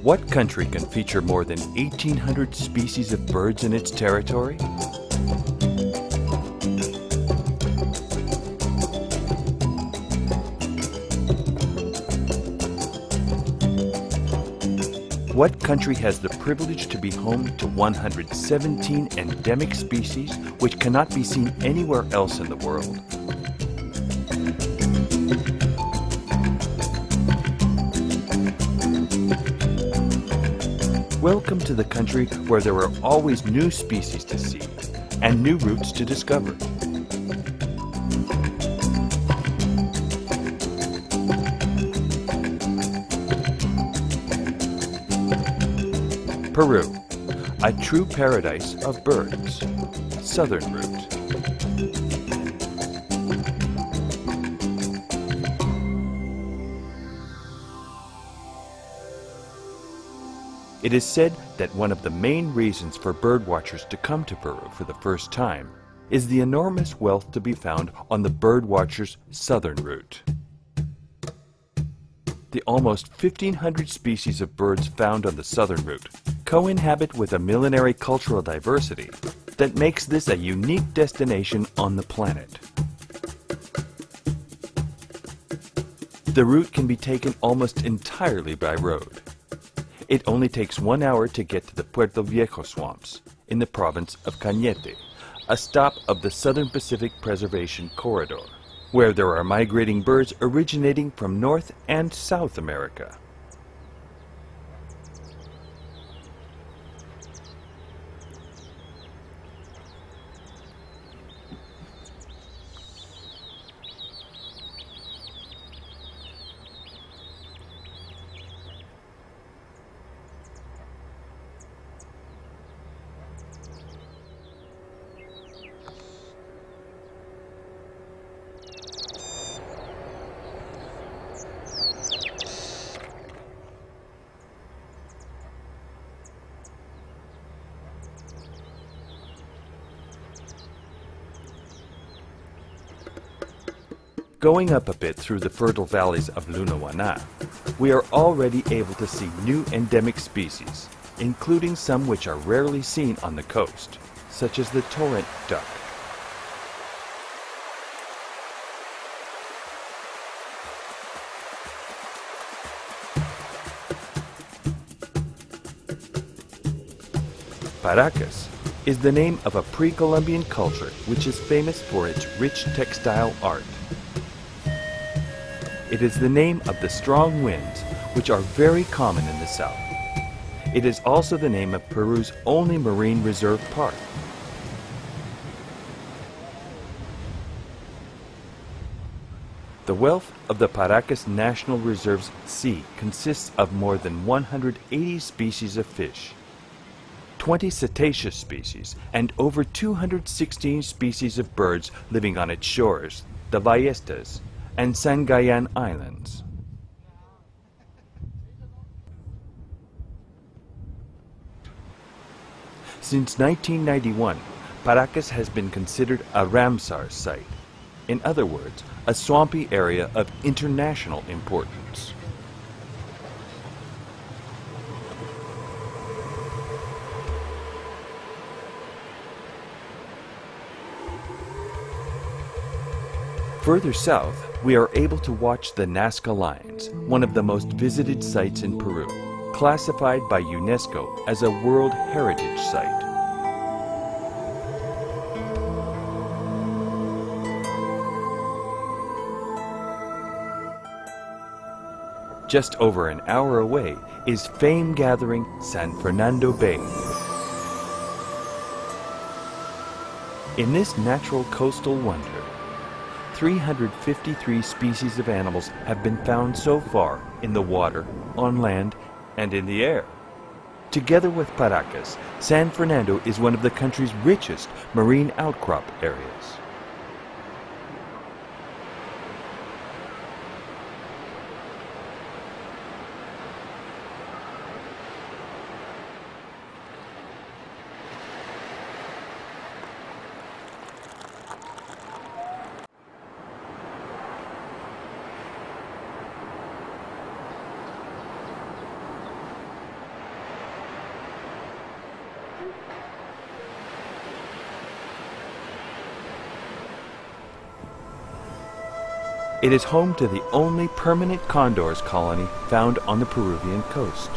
What country can feature more than 1,800 species of birds in its territory? What country has the privilege to be home to 117 endemic species which cannot be seen anywhere else in the world? Welcome to the country where there are always new species to see and new routes to discover. Peru, a true paradise of birds. Southern route. It is said that one of the main reasons for birdwatchers to come to Peru for the first time is the enormous wealth to be found on the birdwatchers' southern route. The almost 1,500 species of birds found on the southern route co-inhabit with a millenary cultural diversity that makes this a unique destination on the planet. The route can be taken almost entirely by road. It only takes 1 hour to get to the Puerto Viejo swamps in the province of Cañete, a stop of the Southern Pacific Preservation Corridor, where there are migrating birds originating from North and South America. Going up a bit through the fertile valleys of Lunawana, we are already able to see new endemic species, including some which are rarely seen on the coast, such as the torrent duck. Paracas is the name of a pre-Columbian culture which is famous for its rich textile art. It is the name of the strong winds, which are very common in the south. It is also the name of Peru's only marine reserve park. The wealth of the Paracas National Reserve's sea consists of more than 180 species of fish, 20 cetaceous species, and over 216 species of birds living on its shores, the Ballestas, and Sangayan Islands. Since 1991, Paracas has been considered a Ramsar site. In other words, a swampy area of international importance. Further south, we are able to watch the Nazca Lions, one of the most visited sites in Peru, classified by UNESCO as a World Heritage Site. Just over an hour away is fame-gathering San Fernando Bay. In this natural coastal wonder, 353 species of animals have been found so far in the water, on land, and in the air. Together with Paracas, San Fernando is one of the country's richest marine outcrop areas. It is home to the only permanent condors colony found on the Peruvian coast.